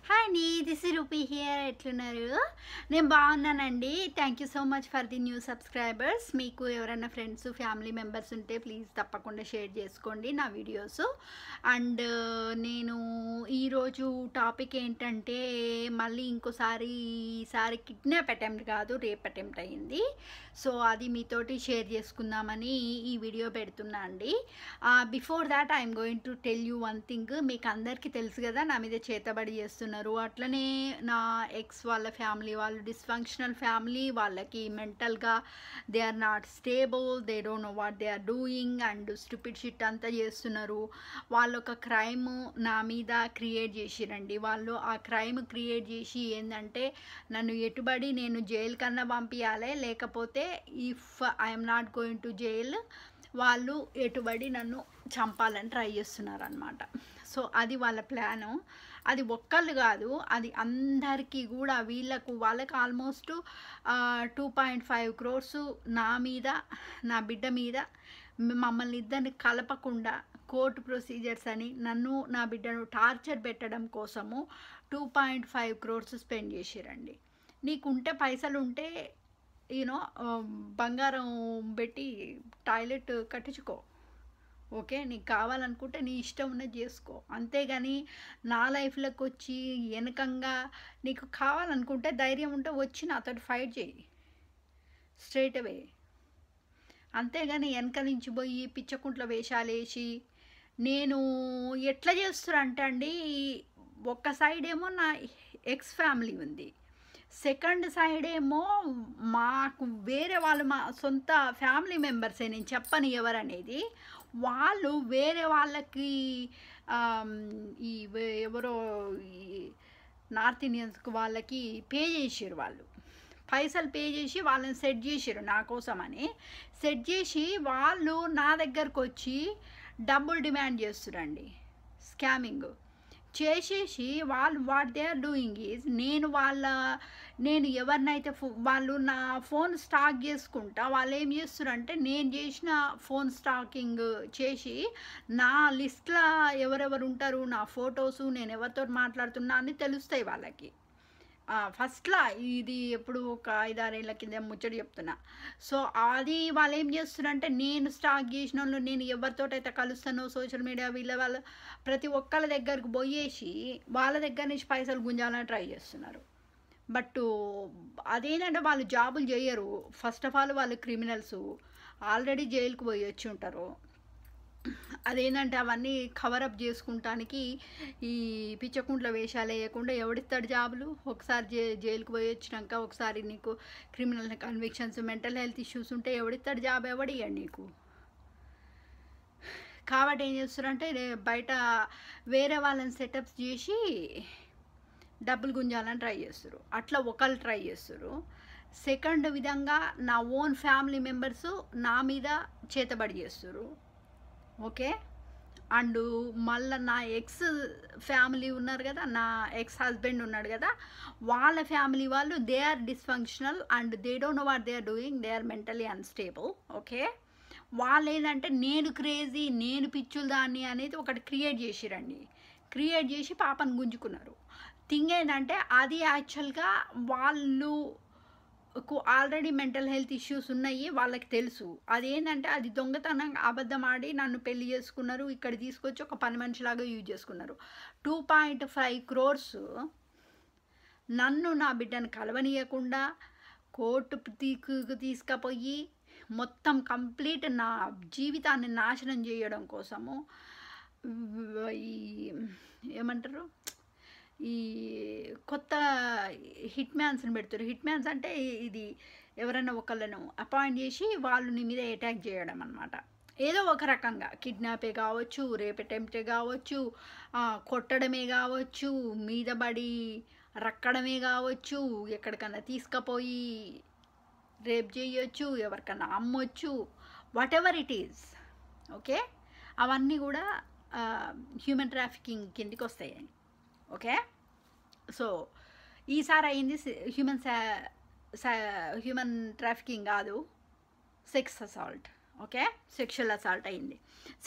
Hi అండి, this is rupee here. ఎట్లున్నారు? నేను బాగున్నానండి. Thank you so much for the new subscribers. మీకు ఎవరైనా ఫ్రెండ్స్ ఫ్యామిలీ మెంబర్స్ ఉంటే ప్లీజ్ తప్పకుండా షేర్ చేసుకోండి నా వీడియోస్. అండ్ నేను ఈరోజు టాపిక్ ఏంటంటే, మళ్ళీ ఇంకోసారి ఈసారి కిడ్నాప్ అటెంప్ట్ కాదు, రేప్ అటెంప్ట్ అయ్యింది. సో అది మీతోటి షేర్ చేసుకుందామని ఈ వీడియో పెడుతున్నా అండి. Before that I'm going to tell you one thing. మీకు అందరికీ తెలుసు కదా, నా మీద చేతబడి చేస్తున్నారు. అట్లనే నా ఎక్స్ వాళ్ళ ఫ్యామిలీ వాళ్ళు డిస్ఫంక్షనల్ ఫ్యామిలీ, వాళ్ళకి మెంటల్గా they are not stable, they don't know what they are doing and stupid shit అంతా చేస్తున్నారు. వాళ్ళు ఒక క్రైమ్ నా మీద క్రియేట్ చేసిరండి. వాళ్ళు ఆ క్రైమ్ క్రియేట్ చేసి ఏంటంటే, నన్ను ఎటుబడి నేను జైలు కన్నా పంపించాలి, లేకపోతే if I'm not going to jail వాళ్ళు ఎటుబడి నన్ను చంపాలని ట్రై చేస్తున్నారు అన్నమాట. సో అది వాళ్ళ ప్లాను. అది ఒక్కళ్ళు కాదు, అది అందరికీ కూడా. వాళ్ళకి ఆల్మోస్ట్ 2.5 crores నా మీద, నా బిడ్డ మీద, మమ్మల్ని ఇద్దరిని కలపకుండా కోర్టు ప్రొసీజర్స్ అని నన్ను నా బిడ్డను టార్చర్ పెట్టడం కోసము 2.5 crores స్పెండ్ చేసిరండి. నీకుంటే పైసలు ఉంటే యూనో బంగారం పెట్టి టాయిలెట్ కట్టించుకో, ఓకే? నీకు కావాలనుకుంటే నీ ఇష్టం ఉన్నది చేసుకో. అంతేగాని నా లైఫ్లోకి వచ్చి వెనకంగా నీకు కావాలనుకుంటే ధైర్యం ఉంటే వచ్చి నాతో ఫైట్ చేయి స్ట్రైట్ అవే. అంతేగాని వెనక నుంచి పోయి పిచ్చకుంట్ల వేషాలు వేసి నేను ఎట్లా చేస్తున్నా అండి, ఒక్క సైడ్ ఏమో నా ఎక్స్ ఫ్యామిలీ ఉంది, సెకండ్ సైడ్ ఏమో మాకు వేరే వాళ్ళు, మా సొంత ఫ్యామిలీ మెంబర్సే, నేను చెప్పను ఎవరనేది. వాళ్ళు వేరే వాళ్ళకి ఈ ఎవరో ఈ నార్త్ ఇండియన్స్కి వాళ్ళకి పే చేసారు. వాళ్ళు పైసలు పే చేసి వాళ్ళని సెట్ చేసారు నా కోసమని. సెట్ చేసి వాళ్ళు నా దగ్గరకు వచ్చి డబ్బులు డిమాండ్ చేస్తురండి. స్కామింగ్ చేసేసి వాళ్ళు what they are doing is, నేను ఎవరినైతే వాళ్ళు నా ఫోన్ స్టాక్ చేసుకుంటా, వాళ్ళు ఏం చేస్తారంటే, నేను చేసిన ఫోన్ స్టాకింగ్ చేసి నా లిస్ట్లో ఎవరెవరు ఉంటారు, నా ఫొటోసు, నేను ఎవరితో మాట్లాడుతున్నా అని తెలుస్తాయి వాళ్ళకి. ఫస్ట్లో ఇది ఎప్పుడు ఒక 5-6 ఏళ్ళ కింద ముచ్చట చెప్తున్నా. సో అది వాళ్ళు ఏం చేస్తున్నారంటే, నేను స్టాక్ చేసిన వాళ్ళు, నేను ఎవరితోటైతే కలుస్తానో సోషల్ మీడియా వాళ్ళు ప్రతి ఒక్కళ్ళ దగ్గరకు పోయేసి వాళ్ళ దగ్గర నుంచి పైసలు గుంజాలని ట్రై చేస్తున్నారు. బట్ అదేంటంటే వాళ్ళు జాబులు చేయరు. ఫస్ట్ ఆఫ్ ఆల్ వాళ్ళు క్రిమినల్స్, ఆల్రెడీ జైలుకు పోయి వచ్చి ఉంటారు. అదేంటంటే అవన్నీ కవరప్ చేసుకుంటానికి ఈ పిచ్చకుంట్ల వేషాలు వేయకుండా ఎవడిస్తాడు జాబులు? ఒకసారి జైలుకు పోయి వచ్చినాక, ఒకసారి నీకు criminal convictions, mental health issues ఉంటే ఎవడిస్తాడు జాబ్? ఎవడియ్యాడు నీకు? కాబట్టి ఏం చేస్తారంటే, బయట వేరే వాళ్ళని సెటప్స్ చేసి డబ్బులు గుంజాలని ట్రై చేస్తారు. అట్లా ఒకళ్ళు ట్రై చేస్తారు. సెకండ్ విధంగా నా ఓన్ ఫ్యామిలీ మెంబర్స్ నా మీద చేతబడి చేస్తారు, ఓకే? అండ్ మళ్ళీ నా ఎక్స్ ఫ్యామిలీ ఉన్నారు కదా, నా ఎక్స్ హస్బెండ్ ఉన్నాడు కదా, వాళ్ళ ఫ్యామిలీ వాళ్ళు they are dysfunctional and they don't know what they are doing, they are mentally unstable, okay? వాళ్ళు ఏంటంటే నేను క్రేజీ, నేను పిచ్చుల దాన్ని అనేది ఒకటి క్రియేట్ చేసిరండి. క్రియేట్ చేసి పాపను గుంజుకున్నారు. థింగ్ ఏంటంటే, అది యాక్చువల్గా వాళ్ళకు ఆల్రెడీ మెంటల్ హెల్త్ ఇష్యూస్ ఉన్నాయి, వాళ్ళకి తెలుసు. అదేంటంటే అది దొంగతనంగా అబద్ధం ఆడి నన్ను పెళ్లి చేసుకున్నారు, ఇక్కడ తీసుకొచ్చి ఒక పని మనిషిలాగా యూజ్ చేసుకున్నారు. 2.5 crores నన్ను, నా బిడ్డను కలవనీయకుండా కోర్టు తీసుకుపోయి మొత్తం కంప్లీట్ నా జీవితాన్ని నాశనం చేయడం కోసము ఈ ఏమంటారు, ఈ కొత్త హిట్ మ్యాన్స్ని పెడతారు. హిట్ మ్యాన్స్ అంటే ఇది ఎవరైనా ఒకళ్ళను అపాయింట్ చేసి వాళ్ళు నీ మీద అటాక్ చేయడం అన్నమాట. ఏదో ఒక రకంగా కిడ్నాపే కావచ్చు, రేప్ అటెంప్టే కావచ్చు, కొట్టడమే కావచ్చు, మీద పడి రక్కడమే కావచ్చు, ఎక్కడికన్నా తీసుకుపోయి రేప్ చేయొచ్చు, ఎవరికన్నా అమ్మొచ్చు, what ever it is, okay? అవన్నీ కూడా హ్యూమన్ ట్రాఫికింగ్ కిందికి వస్తాయి, ఓకే? సో ఈసారి అయింది హ్యూమన్ ట్రాఫికింగ్ కాదు, sex assault, okay, sexual assault అయింది.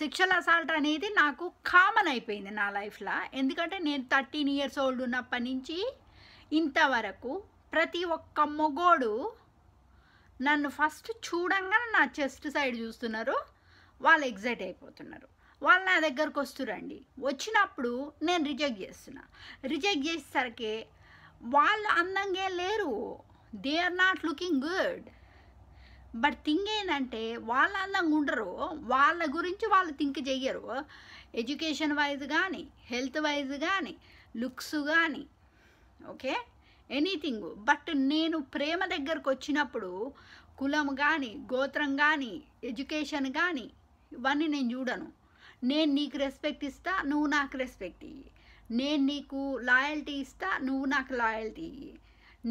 సెక్షువల్ అసాల్ట్ అనేది నాకు కామన్ అయిపోయింది నా లైఫ్లో. ఎందుకంటే నేను 13 years old ఉన్నప్పటి నుంచి ఇంతవరకు ప్రతి ఒక్క మొగోడు నన్ను ఫస్ట్ చూడంగానే నా చెస్ట్ సైడ్ చూస్తున్నారు, వాళ్ళు ఎగ్జైట్ అయిపోతున్నారు, వాళ్ళు నా దగ్గరకు వస్తురండి. వచ్చినప్పుడు నేను రిజెక్ట్ చేసేసరికి వాళ్ళు అందంగా లేరు, they are not looking good. But thing ఏంటంటే వాళ్ళు అందంగా ఉండరు, వాళ్ళ గురించి వాళ్ళు థింక్ చెయ్యరు, ఎడ్యుకేషన్ వైజ్ కానీ హెల్త్ వైజ్ కానీ లుక్స్ కానీ, ఓకే, ఎనీథింగ్. బట్ నేను ప్రేమ దగ్గరకు వచ్చినప్పుడు కులం కానీ గోత్రం కానీ ఎడ్యుకేషన్ కానీ ఇవన్నీ నేను చూడను. నేను నీకు రెస్పెక్ట్ ఇస్తా, నువ్వు నాకు రెస్పెక్ట్ ఇయ్యి. నేను నీకు లాయల్టీ ఇస్తా, నువ్వు నాకు లాయల్టీ ఇయ్యి.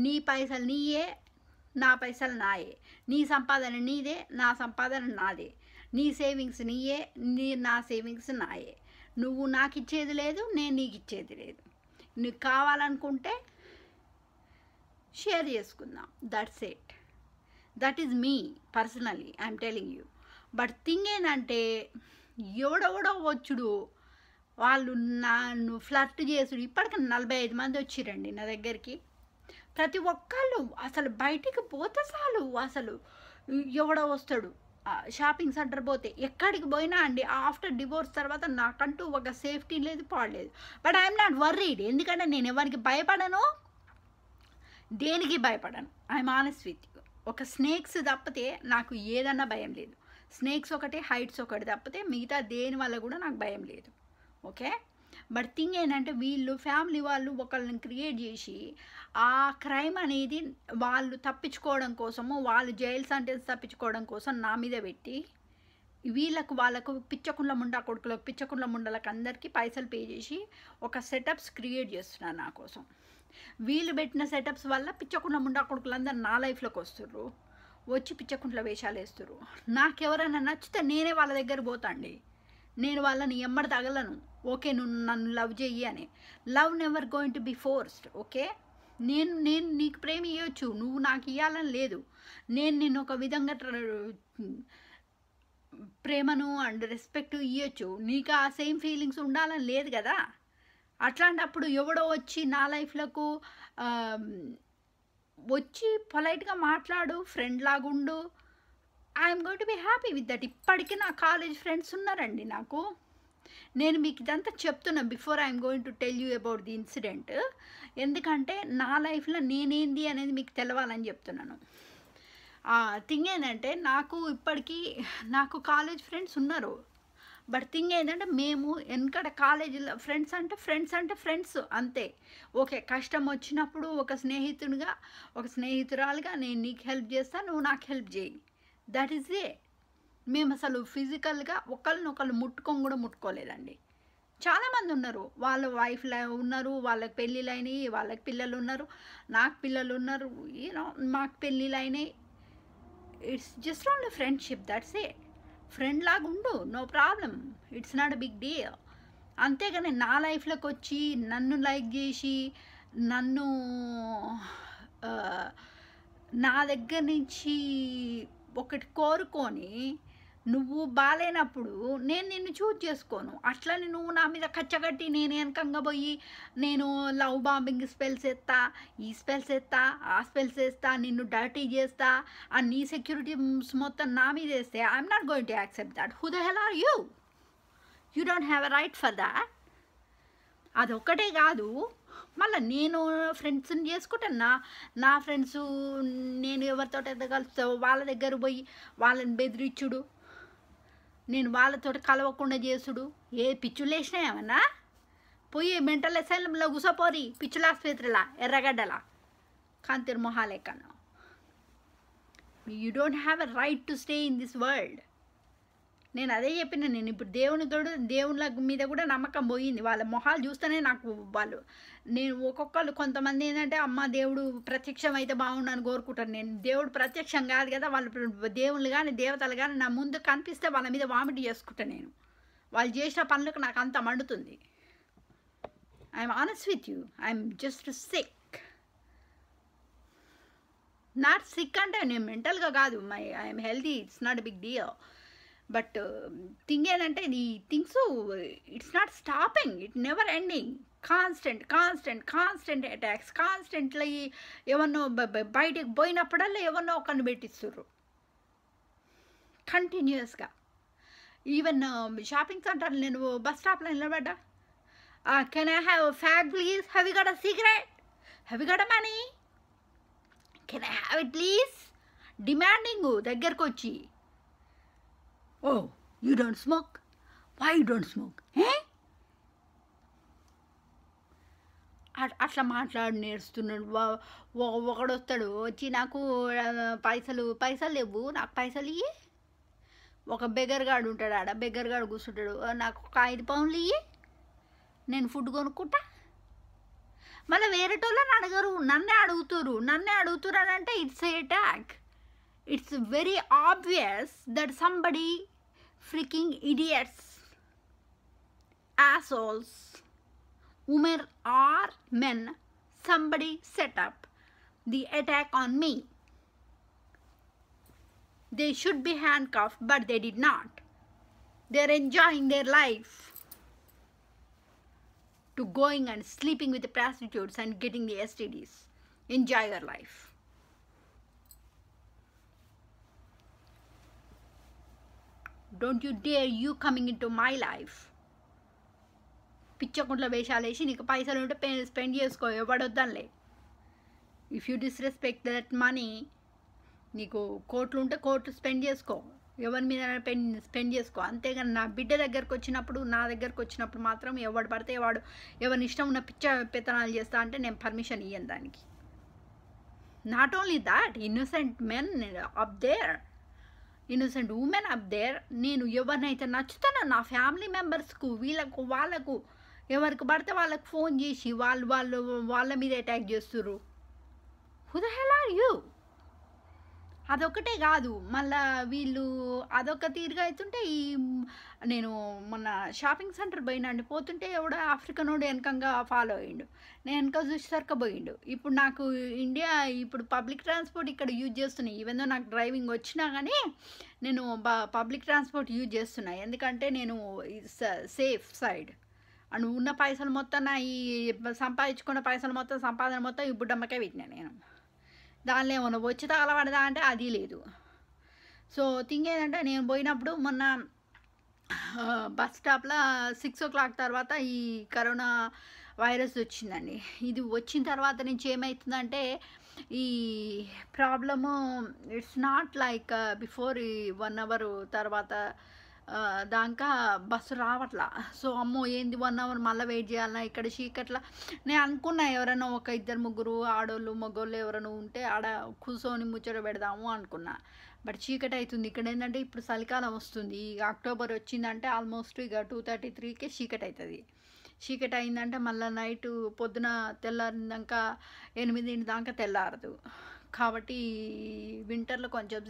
నీ పైసలు నీయే, నా పైసలు నాయే. నీ సంపాదన నీదే, నా సంపాదన నాదే. నీ సేవింగ్స్ నీయే, నా సేవింగ్స్ నాయే. నువ్వు నాకు ఇచ్చేది లేదు, నేను నీకు ఇచ్చేది లేదు. నీకు కావాలనుకుంటే షేర్ చేసుకుందాం, that's it. That is me personally, I'm telling you. But thing ఏంటంటే ఎవడెవడో వచ్చుడు, వాళ్ళు నన్ను ఫ్లర్ట్ చేసుడు. ఇప్పటికి 45 మంది వచ్చిరండి నా దగ్గరికి. ప్రతి ఒక్కళ్ళు అసలు బయటికి పోతే చాలు, అసలు ఎవడో వస్తాడు. షాపింగ్ సెంటర్ పోతే ఎక్కడికి పోయినా అండి, ఆఫ్టర్ డివోర్స్ తర్వాత నాకంటూ ఒక సేఫ్టీ లేదు, పాడలేదు. బట్ ఐఎమ్ నాట్ వర్రీడ్, ఎందుకంటే నేను ఎవరికి భయపడను, దేనికి భయపడను. I'm honest with you. ఒక స్నేక్స్ తప్పితే నాకు ఏదన్నా భయం లేదు. స్నేక్స్ ఒకటి, హైట్స్ ఒకటి తప్పితే మిగతా దేని వల్ల కూడా నాకు భయం లేదు. ఓకే, బట్ థింగ్ ఏంటంటే వీళ్ళు ఫ్యామిలీ వాళ్ళు ఒకళ్ళని క్రియేట్ చేసి ఆ క్రైమ్ అనేది వాళ్ళు తప్పించుకోవడం కోసము, వాళ్ళు జైలు సెంటెన్స్ తప్పించుకోవడం కోసం నా మీద పెట్టి వాళ్ళకు పిచ్చకుండ్ల ముండా కొడుకులకు, పిచ్చకుండ్ల ముండలకు అందరికీ పైసలు పే చేసి ఒక సెటప్స్ క్రియేట్ చేస్తున్నారు నా కోసం. వీళ్ళు పెట్టిన సెటప్స్ వల్ల పిచ్చకుండ్ల ముండా కొడుకులందరూ నా లైఫ్లోకి వస్తుర్రు, వచ్చి పిచ్చకుండ్ల వేషాలు వేస్తుర్రు. నాకెవరైనా నచ్చితే నేనే వాళ్ళ దగ్గర పోతాండి, నేను వాళ్ళని ఎమ్మడి తగలను. ఓకే, నువ్వు నన్ను లవ్ చెయ్యి అని. Love never going to B forced. Okay, నేను నీకు ప్రేమ ఇవ్వచ్చు, నువ్వు నాకు ఇవ్వాలని లేదు. నేను నిన్ను ఒక విధంగా ప్రేమను అండ్ రెస్పెక్ట్ ఇవ్వచ్చు, నీకు ఆ సేమ్ ఫీలింగ్స్ ఉండాలని లేదు కదా. అట్లాంటప్పుడు ఎవడో వచ్చి నా లైఫ్లకు వచ్చి పొలైట్గా మాట్లాడు, ఫ్రెండ్ లాగుండు, I'm going to be happy with that. ఇప్పటికీ నా కాలేజ్ ఫ్రెండ్స్ ఉన్నారండి నాకు. నేను మీకు ఇదంతా చెప్తున్నా before I'm going to tell you about the incident. ఎందుకంటే నా లైఫ్లో నేనేంది అనేది మీకు తెలవాలని చెప్తున్నాను. థింగ్ ఏంటంటే నాకు కాలేజ్ ఫ్రెండ్స్ ఉన్నారు. బట్ థింగ్ ఏంటంటే మేము వెనకట కాలేజీలో ఫ్రెండ్స్ అంటే ఫ్రెండ్స్ అంతే. ఓకే, కష్టం వచ్చినప్పుడు ఒక స్నేహితురాలుగా నేను నీకు హెల్ప్ చేస్తాను, నువ్వు నాకు హెల్ప్ చేయి, దట్ ఈస్ ఏ. మేము అసలు ఫిజికల్గా ఒకళ్ళనొకళ్ళు కూడా ముట్టుకోలేదండి. చాలామంది ఉన్నారు, వాళ్ళ వైఫ్లు ఉన్నారు, వాళ్ళకి పెళ్ళిళ్ళు అయినాయి, వాళ్ళకి పిల్లలు ఉన్నారు, నాకు పిల్లలు ఉన్నారు, మాకు పెళ్ళిళ్ళు అయినాయి. It's just only friendship, that's a. Friend లాగా ఉండు, no problem, it's not a big deal. అంతేగాని నా లైఫ్లోకి వచ్చి నన్ను లైక్ చేసి నన్ను నా దగ్గర నుంచి ఒకటి కోరుకొని నువ్వు బాగాలేనప్పుడు నేను నిన్ను చూజ్ చేసుకోను. అట్లని నువ్వు నా మీద కచ్చగట్టి నేను వెనకంగా పోయి నేను లవ్ బాంబింగ్ స్పెల్స్ ఎత్తా, ఈ స్పెల్స్ ఎత్తా, ఆ స్పెల్స్ వేస్తా, నిన్ను డర్టీ చేస్తా, ఆ నీ సెక్యూరిటీస్ మొత్తం నా మీద వేస్తే I'm not going to accept that. Who the hell are you? You don't have a right for that. అదొక్కటే కాదు, మళ్ళీ నేను ఫ్రెండ్స్ని చేసుకుంటాను. నా ఫ్రెండ్స్ నేను ఎవరితో కలుస్తా వాళ్ళ దగ్గర పోయి వాళ్ళని బెదిరించుడు, నేను వాళ్ళతో కలవకుండా చేసుడు. ఏ పిచ్చులు వేసినా ఏమన్నా పోయి మెంటల్ అసైలంలో కూసపోరి, పిచ్చుల ఆసుపత్రిలా, ఎర్రగడ్డలా, కాంతిర్ మొహాలేకను. You don't have a right to stay in this world. నేను అదే చెప్పిన. నేను ఇప్పుడు దేవుళ్ళ మీద కూడా నమ్మకం పోయింది. వాళ్ళ మొహాలు చూస్తేనే నాకు నేను కొంతమంది ఏంటంటే అమ్మ దేవుడు ప్రత్యక్షం అయితే బాగుండని కోరుకుంటాను. నేను దేవుడు ప్రత్యక్షం కాదు కదా, వాళ్ళు దేవుళ్ళు కానీ దేవతలు కానీ నా ముందు కనిపిస్తే వాళ్ళ మీద వామిట్ చేసుకుంటాను నేను. వాళ్ళు చేసిన పనులకు నాకు అంత మండుతుంది. I'm honest with you, I'm just sick. Not sick అంటే నేను మెంటల్గా కాదు, I'm healthy, it's not a big deal. But thing ఏంటంటే ఈ things it's not stopping, it never ending. Constant attacks, constantly ఎవరినో బయటకు పోయినప్పుడల్లా ఎవరినో ఒకరిని పెట్టిస్తుర్రు కంటిన్యూస్గా. ఈవెన్ షాపింగ్ సెంటర్ నేను బస్ స్టాప్లో నిలబడ్డా, can I have fag please, have you got a cigarette, have you got a money, can I have it please, demanding దగ్గరకు వచ్చి. Oh you don't smoke, why you don't smoke, అట్లా మాట్లాడి నేర్చుతున్నాడు. ఒకడు వస్తాడు వచ్చి, నాకు పైసలు లేవు, నాకు పైసలు ఇయ్యి. ఒక బెగర్గాడు ఉంటాడు ఆడ, బెగర్గాడు కూర్చుంటాడు, నాకు ఒక 5 పౌండ్లు ఇయ్యి, నేను ఫుడ్ కొనుక్కుంటా. మళ్ళీ వేరేటోళ్ళని అడగరు, నన్నే అడుగుతురు అని అంటే it's a attack. It's very obvious that somebody freaking idiots, assholes, women or men, somebody set up the attack on me. They should be handcuffed, but they did not. They're enjoying their life to going and sleeping with the prostitutes and getting the STDs. Enjoy your life. Don't you dare you coming into my life. పిచ్చకుంట్ల వేషాలు వేసి నీకు పైసలు ఉంటే spend చేసుకో, ఎవడొద్దానులే. If you disrespect that money, నీకు కోట్లు ఉంటే కోట్లు స్పెండ్ చేసుకో, ఎవరి మీద స్పెండ్ చేసుకో. అంతేగాని నా బిడ్డ దగ్గరకు వచ్చినప్పుడు, నా దగ్గరకు వచ్చినప్పుడు మాత్రం ఎవడు పడితే వాడు ఎవరిని ఇష్టం ఉన్న పిచ్చ పెత్తనాలు చేస్తా అంటే నేను పర్మిషన్ ఇయ్యను దానికి. Not only that, innocent men up there, innocent women up there. నేను ఎవరినైతే నచ్చుతానో నా ఫ్యామిలీ మెంబర్స్కు, వీళ్ళకు వాళ్ళకు ఎవరికి పడితే వాళ్ళకు ఫోన్ చేసి వాళ్ళ మీద అటాక్ చేస్తుర్రు. Who the hell are you? అదొకటే కాదు, మళ్ళా వీళ్ళు అదొక తీరుగా అవుతుంటే, నేను మొన్న షాపింగ్ సెంటర్ పోయినండి, పోతుంటే ఎవడో ఆఫ్రికనోడు వెనకంగా ఫాలో అయ్యిండు, నేను వెనక చూసేసరికి పోయిండు. ఇప్పుడు నాకు ఇండియా ఇప్పుడు పబ్లిక్ ట్రాన్స్పోర్ట్ ఇక్కడ యూజ్ చేస్తున్నాయి, ఈవెందో నాకు డ్రైవింగ్ వచ్చినా కానీ నేను పబ్లిక్ ట్రాన్స్పోర్ట్ యూజ్ చేస్తున్నా, ఎందుకంటే నేను సేఫ్ సైడ్. అండ్ ఉన్న పైసలు మొత్తం నా ఈ సంపాదించుకున్న పైసలు మొత్తం సంపాదన మొత్తం ఈ బుడ్డమ్మకే పెట్టినా నేను. దానిలో ఏమన్నా వచ్చి తగలబడదా అంటే అది లేదు. సో థింగ్ ఏంటంటే, నేను పోయినప్పుడు మొన్న బస్ స్టాప్లో 6 o'clock తర్వాత ఈ కరోనా వైరస్ వచ్చిందండి. ఇది వచ్చిన తర్వాత నుంచి ఏమవుతుందంటే, ఈ problem it's not like before. ఈ 1 hour తర్వాత దాకా బస్సు రావట్లా. సో అమ్మో ఏంది 1 hour మళ్ళీ వెయిట్ చేయాలన్నా ఇక్కడ చీకట్లా. నేను అనుకున్నా ఎవరైనా ఒక 2-3 ఆడోళ్ళు మగోళ్ళు ఎవరైనా ఉంటే ఆడ కూర్చొని ముచ్చట పెడదాము అనుకున్నా. బట్ చీకటి అవుతుంది. ఇక్కడ ఏంటంటే ఇప్పుడు చలికాలం వస్తుంది, ఇక అక్టోబర్ వచ్చిందంటే ఆల్మోస్ట్ ఇక 2:33కే చీకటి అవుతుంది. చీకటి అయిందంటే మళ్ళీ నైట్ పొద్దున తెల్లారిందాక 8 దాకా తెల్లారదు. కాబట్టి వింటర్లో కొంచెం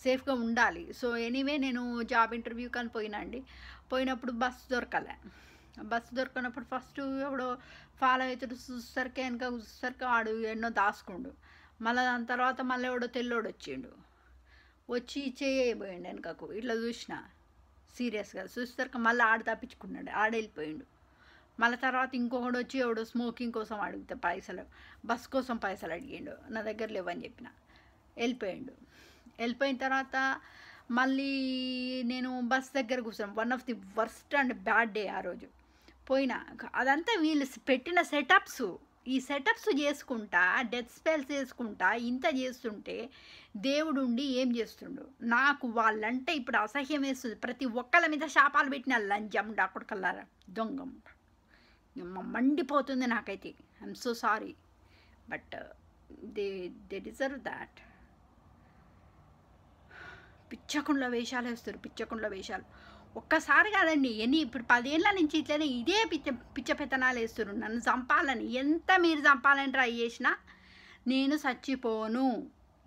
సేఫ్గా ఉండాలి. సో ఎనీవే నేను జాబ్ ఇంటర్వ్యూకి అని పోయినండి. పోయినప్పుడు బస్సు దొరకనప్పుడు ఫస్ట్ ఎవడో ఫాలో అవుతాడు, చూసరికి వెనక చూసరికి ఆడు ఎన్నో దాచుకుండు. మళ్ళీ దాని తర్వాత మళ్ళీ ఎవడో తెల్లోడు వచ్చి చేయబోయిండు వెనకకు. ఇట్లా చూసిన సీరియస్గా చూసరికి మళ్ళీ ఆడు తప్పించుకున్నాడు, ఆడెళ్ళిపోయిండు. మళ్ళీ తర్వాత ఇంకొకడు వచ్చి ఎవడో స్మోకింగ్ కోసం అడిగితే పైసలు, బస్ కోసం పైసలు అడిగిండు, నా దగ్గర లేవని చెప్పిన. వెళ్ళిపోయిన తర్వాత మళ్ళీ నేను బస్ దగ్గర కూర్చున్నాను. 1 of the worst and bad day ఆ రోజు పోయినా. అదంతా వీళ్ళు పెట్టిన సెటప్స్. ఈ సెటప్స్ చేసుకుంటా, డెత్ స్పెల్స్ చేసుకుంటా ఇంత చేస్తుంటే దేవుడు ఉండి ఏం చేస్తుండు. నాకు వాళ్ళంటే ఇప్పుడు అసహ్యం వేస్తుంది. ప్రతి ఒక్కళ్ళ మీద శాపాలు పెట్టిన లంజం డాకుడుకల్లారా దొంగం మండిపోతుంది నాకైతే. I'm so sorry, but they deserve that. పిచ్చకుండ్ల వేషాలు వేస్తారు, పిచ్చకుండ్ల వేషాలు. ఒక్కసారి కాదండి, ఇప్పుడు 10 ఏళ్ళ నుంచి ఇట్లనే ఇదే పిచ్చ పెత్తనాలు వేస్తారు. నన్ను చంపాలని, ఎంత మీరు చంపాలని ట్రై చేసినా నేను చచ్చిపోను.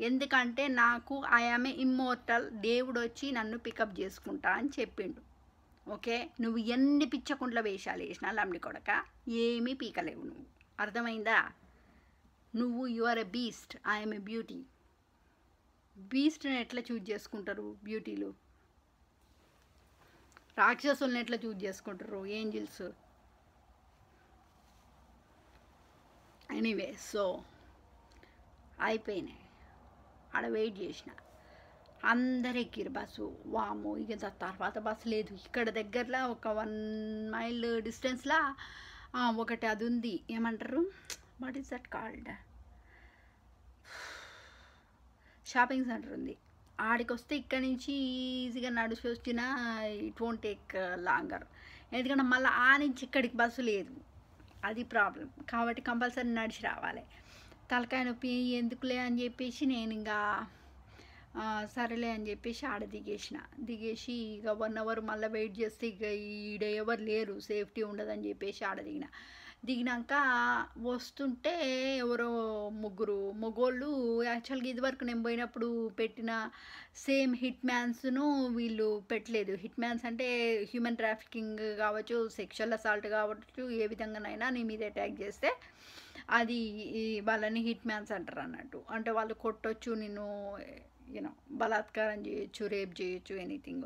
ఎందుకంటే నాకు ఐఆమ్ ఇమ్మోర్టల్. దేవుడు వచ్చి నన్ను పికప్ చేసుకుంటా అని చెప్పిండు. ఓకే, నువ్వు ఎన్ని పిచ్చకుండ్ల వేషాలు వేసినా లమ్డి కొడక ఏమీ పీకలేవు నువ్వు. అర్థమైందా? నువ్వు you are a beast, I'm a beauty. బీస్ట్ని ఎట్లా చూజ్ చేసుకుంటారు బ్యూటీలు, రాక్షసుల్ని ఎట్లా చూజ్ చేసుకుంటారు ఏంజిల్స్. ఎనీవే సో అయిపోయినాయి. ఆడ వెయిట్ చేసిన, అందరు ఎక్కిరు బస్సు. వాము ఇక తర్వాత బస్సు లేదు. ఇక్కడ దగ్గరలో ఒక 1 మైల్ డిస్టెన్స్లో ఒకటి అది ఉంది, ఏమంటారు, what is that called, shopping centre ఉంది. ఆడికి వస్తే ఇక్కడ నుంచి ఈజీగా నడిచి వచ్చిన ఇట్ వోంట్ టేక్ లాంగర్. ఎందుకంటే మళ్ళీ ఆ నుంచి ఇక్కడికి బస్సు లేదు, అది ప్రాబ్లం. కాబట్టి కంపల్సరీ నడిచి రావాలి. తలకాయ నొప్పి ఎందుకులే అని చెప్పేసి నేను ఇంకా సరేలే అని చెప్పేసి ఆడ దిగేసి ఇక 1 అవర్ మళ్ళీ వెయిట్ చేస్తే ఇక ఈడ ఎవరు లేరు, సేఫ్టీ ఉండదని చెప్పేసి ఆడ దిగినాక వస్తుంటే ఎవరో మగోళ్ళు యాక్చువల్గా ఇదివరకు నేను పోయినప్పుడు పెట్టిన సేమ్ హిట్ మ్యాన్స్ను వీళ్ళు పెట్టలేదు. హిట్ మ్యాన్స్ అంటే హ్యూమన్ ట్రాఫికింగ్ కావచ్చు, సెక్షువల్ అసాల్ట్ కావచ్చు, ఏ విధంగానైనా నీ మీద అటాక్ చేస్తే అది వాళ్ళని హిట్ మ్యాన్స్ అంటారు అన్నట్టు. అంటే వాళ్ళు కొట్టొచ్చు, నిన్ను బలాత్కారం చేయొచ్చు, రేప్ చేయొచ్చు, ఎనీథింగ్.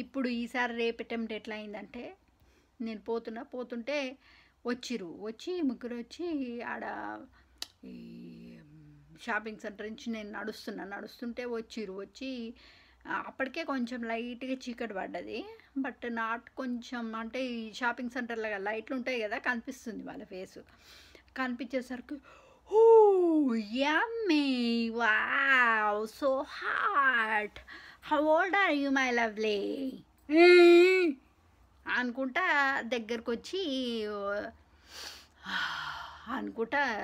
ఇప్పుడు ఈసారి రేప్ అటెంప్ట్ ఎట్లా అయిందంటే, నేను పోతుంటే వచ్చి ముగ్గురు వచ్చి ఆడ ఈ షాపింగ్ సెంటర్ నుంచి నేను నడుస్తుంటే వచ్చి అప్పటికే కొంచెం లైట్గా చీకటి పడ్డది. బట్ కొంచెం అంటే ఈ షాపింగ్ సెంటర్లో లైట్లు ఉంటాయి కదా, కనిపిస్తుంది వాళ్ళ ఫేసు. కనిపించేసరికి oh yummy, wow, so hot, how old are you my lovely అనుకుంటా దగ్గరకు వచ్చి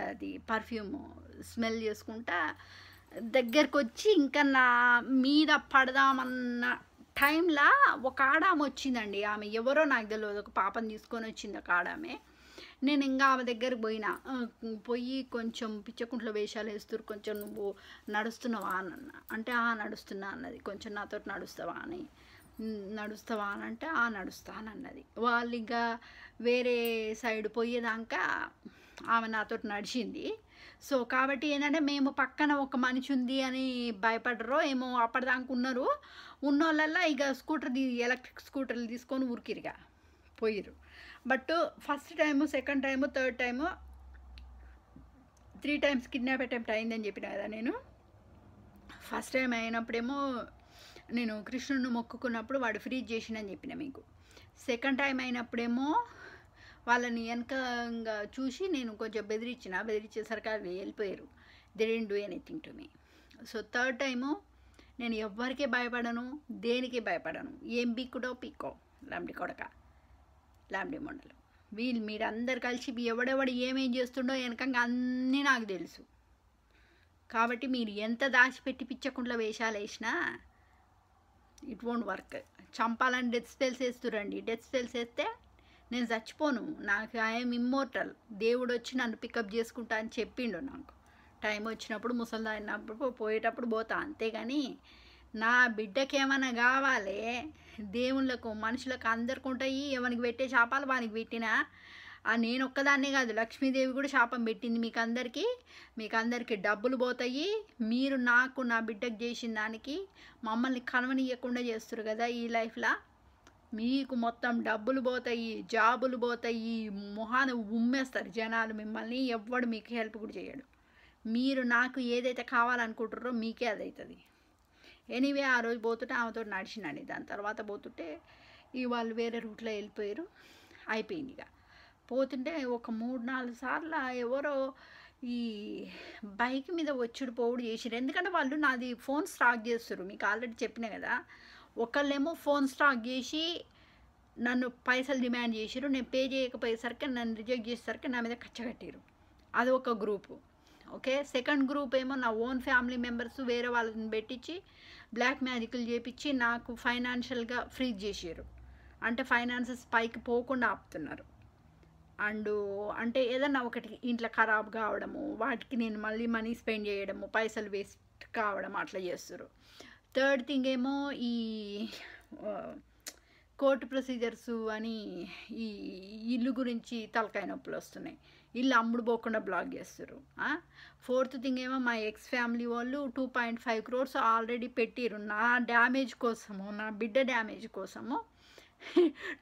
అది పర్ఫ్యూమ్ స్మెల్ చేసుకుంటా దగ్గరకు వచ్చి ఇంకా నా మీద పడదామన్న టైంలో ఒక ఆడామె వచ్చిందండి. ఆమె ఎవరో నాకు తెలియదు, ఒక పాపని తీసుకొని వచ్చింది ఒక ఆడామె. నేను ఇంకా ఆమె దగ్గరకు పోయి కొంచెం పిచ్చకుంట్లో వేషాలు వేస్తారు, కొంచెం నువ్వు నడుస్తున్నావా అని అంటే నడుస్తున్నా అన్నది. కొంచెం నాతో నడుస్తావా అని అంటే నడుస్తానన్నది. వాళ్ళు ఇంకా వేరే సైడ్ పోయేదాకా ఆమె నాతో నడిచింది. సో కాబట్టి ఏంటంటే మేము పక్కన ఒక మనిషి ఉంది అని భయపడరో ఏమో అప్పటిదాకా ఉన్నోళ్ళల్లా ఇక ఎలక్ట్రిక్ స్కూటర్లు తీసుకొని ఊరికిరిగా పోయిరు. But first time, second time, third time 3 times kidnap attempt అయిందని చెప్పిన కదా నేను. ఫస్ట్ టైం అయినప్పుడేమో నేను కృష్ణుని మొక్కుకున్నప్పుడు వాడు ఫ్రీజ్ చేసిండని చెప్పిన మీకు. సెకండ్ టైం అయినప్పుడేమో వాళ్ళని వెనకంగా చూసి నేను కొంచెం బెదిరించేసరికి అది వెళ్ళిపోయారు. They didn't do anything to me. So third time నేను ఎవ్వరికీ భయపడను, దేనికి భయపడను. ఏం పీక్కో లాంబడి మొండలు మీరందరు కలిసి ఎవడెవడు ఏమేం చేస్తుండో వెనకంగా అన్నీ నాకు తెలుసు. కాబట్టి మీరు ఎంత దాచిపెట్టి పిచ్చకుండా వేషాలు వేసినా ఇట్ వోంట్ వర్క్. చంపాలని డెత్ స్పెల్స్ వేస్తురండి. డెత్ స్పెల్స్ వేస్తే నేను చచ్చిపోను, నాకు ఐఎమ్ ఇమ్మోర్టల్. దేవుడు వచ్చి నన్ను పికప్ చేసుకుంటా అని చెప్పిండు నాకు. టైం వచ్చినప్పుడు ముసలిదాన్నప్పుడు పోయేటప్పుడు పోతా, అంతేగాని నా బిడ్డకి ఏమైనా కావాలి, దేవుళ్ళకు మనుషులకు అందరికి ఉంటాయి. ఎవరికి పెట్టే శాపాలు వానికి పెట్టినా నేను ఒక్కదాన్నే కాదు, లక్ష్మీదేవి కూడా శాపం పెట్టింది మీకు అందరికీ డబ్బులు పోతాయి. మీరు నాకు నా బిడ్డకు చేసిన దానికి మమ్మల్ని కనవనియకుండా చేస్తారు కదా ఈ లైఫ్లో, మీకు మొత్తం డబ్బులు పోతాయి, జాబులు పోతాయి, మొహాన ఉమ్మేస్తారు జనాలు మిమ్మల్ని. ఎవ్వడు మీకు హెల్ప్ కూడా చేయడు. మీరు నాకు ఏదైతే కావాలనుకుంటారో మీకే అది అవుతుంది. ఎనీవే ఆ రోజు పోతుంటే ఆమెతో నడిచినండి. దాని తర్వాత పోతుంటే వాళ్ళు వేరే రూట్లో వెళ్ళిపోయారు. అయిపోయింది. ఇక పోతుంటే ఒక 3-4 సార్లు ఎవరో ఈ బైక్ మీద వచ్చుడు పోవుడు చేసిరు. ఎందుకంటే వాళ్ళు నాది ఫోన్ స్టాక్ చేస్తారు, మీకు ఆల్రెడీ చెప్పిన కదా. ఒకళ్ళేమో ఫోన్ స్టాక్ చేసి నన్ను పైసలు డిమాండ్ చేసిరు. నేను పే చేయకపోయేసరికి, నన్ను రిజెక్ట్ చేసేసరికి నా మీద కచ్చగట్టిరు. అది ఒక గ్రూపు. ఓకే, సెకండ్ గ్రూప్ ఏమో నా ఓన్ ఫ్యామిలీ మెంబర్స్ వేరే వాళ్ళని పెట్టించి బ్లాక్ మ్యాజిక్లు చేపించి నాకు ఫైనాన్షియల్గా ఫ్రీజ్ చేసారు. అంటే ఫైనాన్సెస్ పైకి పోకుండా ఆపుతున్నారు. అంటే ఏదన్నా ఒకటి ఇంట్లో ఖరాబ్ కావడము, వాటికి నేను మళ్ళీ మనీ స్పెండ్ చేయడము, పైసలు వేస్ట్ కావడం అట్లా చేస్తారు. థర్డ్ థింగ్ ఏమో ఈ కోర్టు ప్రొసీజర్స్ అని ఈ ఇల్లు గురించి తలకాయ నొప్పులు వస్తున్నాయి. వీళ్ళు అమ్ముడు పోకుండా బ్లాక్ చేస్తారు. ఫోర్త్ థింగ్ ఏమో మా ఎక్స్ ఫ్యామిలీ వాళ్ళు 2.5 crores ఆల్రెడీ పెట్టిరు నా డ్యామేజ్ కోసము, నా బిడ్డ డ్యామేజ్ కోసము.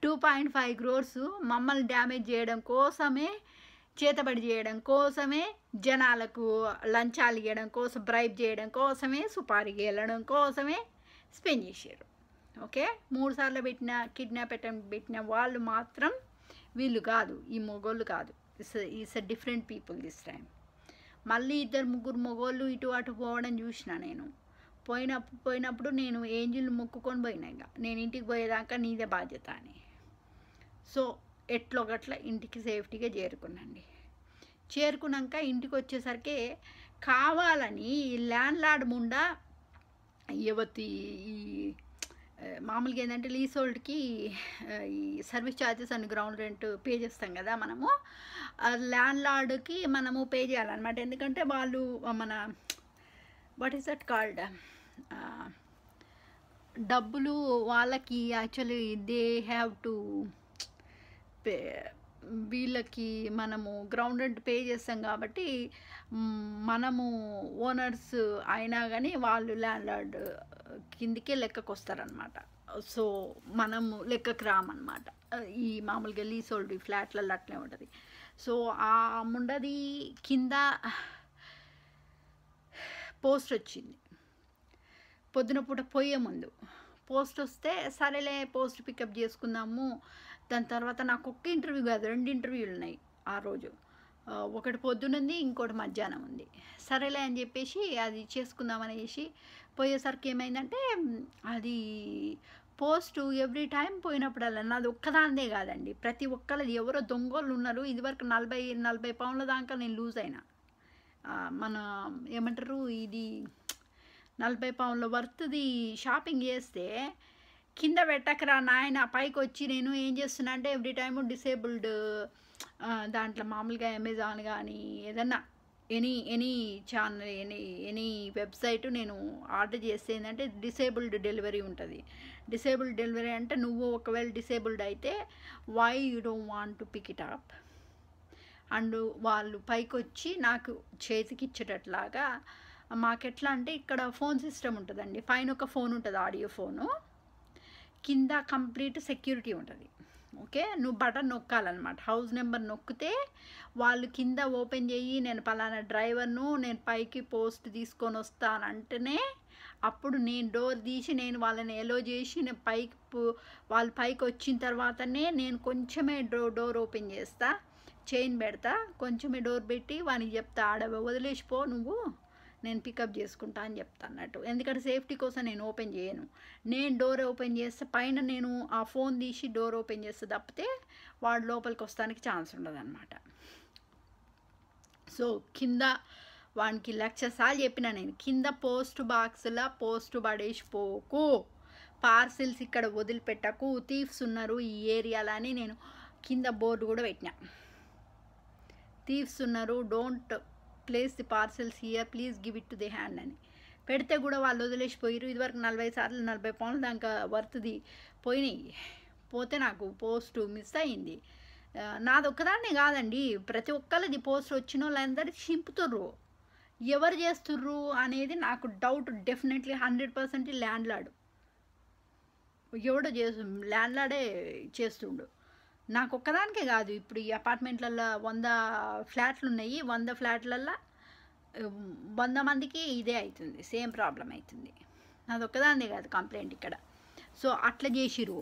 2.5 crores మమ్మల్ని డ్యామేజ్ చేయడం కోసమే, చేతబడి చేయడం కోసమే, జనాలకు లంచాలు ఇవ్వడం కోసం, బ్రైబ్ చేయడం కోసమే, సుపారీకి వెళ్ళడం కోసమే స్పెండ్ చేశారు. ఓకే, 3 సార్లు కిడ్నాప్ అటెంప్ట్ పెట్టిన వాళ్ళు మాత్రం వీళ్ళు కాదు, ఈ మొగోళ్ళు కాదు. It's a different people this time. మళ్ళీ 2-3 మొగోళ్ళు ఇటు అటు పోవడం చూసిన నేను. పోయినప్పుడు నేను ఏంజిల్ మొక్కుకొని పోయినా, ఇక నేను ఇంటికి పోయేదాకా నీదే బాధ్యత అని. సో ఎట్లో గట్ల ఇంటికి సేఫ్టీగా చేరుకున్నాక ఇంటికి వచ్చేసరికి కావాలని ఈ ల్యాండ్ లార్డ్ ముండా యువతి ఈ మామూలుగా ఏంటంటే లీసోల్డ్కి ఈ service charges and ground rent pay చేస్తాం కదా మనము. ల్యాండ్ లార్డ్కి మనము పే చేయాలన్నమాట. ఎందుకంటే వాళ్ళు మన వాట్ ఈస్ దట్ కాల్డ్ డబ్బులు వాళ్ళకి actually they have to pay, వీళ్ళకి మనము గ్రౌండ్ రెంట్ పే చేస్తాం కాబట్టి మనము ఓనర్స్ అయినా కానీ వాళ్ళు ల్యాండ్ లార్డ్ కిందికే లెక్కకు వస్తారనమాట. సో మనము లెక్కకు రామన్నమాట. ఈ మామూలుగా లీసోల్డ్ ఫ్లాట్లలో అట్లే ఉంటుంది. సో ఆ ముండది కింద పోస్ట్ వచ్చింది పొద్దున పూట పోయే ముందు. పోస్ట్ వస్తే సరేలే పోస్ట్ పికప్ చేసుకుందాము. దాని తర్వాత నాకు ఒక్క ఇంటర్వ్యూ కాదు, 2 ఇంటర్వ్యూలు ఉన్నాయి ఆ రోజు. ఒకటి పొద్దునుంది, ఇంకోటి మధ్యాహ్నం ఉంది. సరేలే అని చెప్పేసి అది చేసుకుందామనేసి పోయేసరికి ఏమైందంటే అది పోస్ట్ ఎవ్రీ టైం పోయినప్పుడల్లా నాది ఒక్కదాందే కాదండి, ప్రతి ఒక్కరిది ఎవరో దొంగోళ్ళు ఉన్నారు. ఇదివరకు 40 పౌండ్ల దాకా నేను లూజ్ అయినా. మన ఏమంటారు ఇది 40 పౌండ్ల వర్త్ది షాపింగ్ చేస్తే కింద పెట్టకరా నాయన పైకి వచ్చి నేను ఏం చేస్తున్నా అంటే ఎవ్రీ టైము డిసేబుల్డ్ దాంట్లో మామూలుగా అమెజాన్ కానీ ఏదన్నా ఎనీ ఛానల్ ఎనీ వెబ్సైట్ నేను ఆర్డర్ చేస్తే ఏంటంటే డిసేబుల్డ్ డెలివరీ ఉంటుంది. డిసేబుల్డ్ డెలివరీ అంటే నువ్వు ఒకవేళ డిసేబుల్డ్ అయితే why you don't want to pick it up and వాళ్ళు పైకి వచ్చి నాకు చేతికి ఇచ్చేటట్లాగా. మాకెట్లా అంటే ఇక్కడ ఫోన్ సిస్టమ్ ఉంటుందండి, పైన ఒక ఫోన్ ఉంటుంది ఆడియో ఫోను, కింద కంప్లీట్ సెక్యూరిటీ ఉంటుంది. ఓకే, నువ్వు బటన్ నొక్కాలన్నమాట. హౌస్ నెంబర్ నొక్కితే వాళ్ళు కింద ఓపెన్ చేయి నేను పలానా డ్రైవర్ను నేను పైకి పోస్ట్ తీసుకొని వస్తానంటేనే అప్పుడు నేను డోర్ తీసి నేను వాళ్ళని ఎలో చేసి నేను వాళ్ళు పైకి వచ్చిన తర్వాతనే నేను కొంచెమే డోర్ ఓపెన్ చేస్తా, చైన్ పెడతా, కొంచెమే డోర్ పెట్టి వానికి చెప్తా ఆడ వదిలేసిపో నువ్వు, నేను పికప్ చేసుకుంటా అని చెప్తా అన్నట్టు. ఎందుకంటే సేఫ్టీ కోసం నేను ఓపెన్ చేయను. నేను డోర్ ఓపెన్ చేస్తే పైన నేను ఆ ఫోన్ తీసి డోర్ ఓపెన్ చేస్తే తప్పితే వాడు లోపలికి వస్తానికి ఛాన్స్ ఉండదు అనమాట. సో కింద వానికి 1,00,000 సార్లు చెప్పిన నేను, కింద పోస్ట్ బాక్స్లో పోస్ట్ పడేసిపోకు, పార్సిల్స్ ఇక్కడ వదిలిపెట్టకు, థీఫ్స్ ఉన్నారు ఈ ఏరియాలో అని నేను కింద బోర్డు కూడా పెట్టినా. థీఫ్స్ ఉన్నారు, don't place the parcels here, please give it to the hand అని పెడితే కూడా వాళ్ళు వదిలేసిపోయారు. ఇదివరకు 40 సార్లు 40 పౌండ్ల దాకా వర్త్ది పోతే నాకు పోస్ట్ మిస్ అయింది. నాది ఒక్కదాన్నే కాదండి, ప్రతి ఒక్కరిది పోస్ట్ వచ్చిన వాళ్ళందరికీ చింపుతుర్రు. ఎవరు చేస్తుర్రు అనేది నాకు డౌట్. డెఫినెట్లీ 100% ల్యాండ్ లార్డ్, ఎవడో ల్యాండ్ లార్డే చేస్తుండు. నాకు ఒక్కదానికే కాదు, ఇప్పుడు ఈ అపార్ట్మెంట్లలో 100 ఫ్లాట్లు ఉన్నాయి, 100 ఫ్లాట్లల్లో 100 మందికి ఇదే అవుతుంది, సేమ్ ప్రాబ్లం అవుతుంది. నాది ఒక్కదానిదే కాదు కంప్లైంట్ ఇక్కడ. సో అట్లా చేసిరు.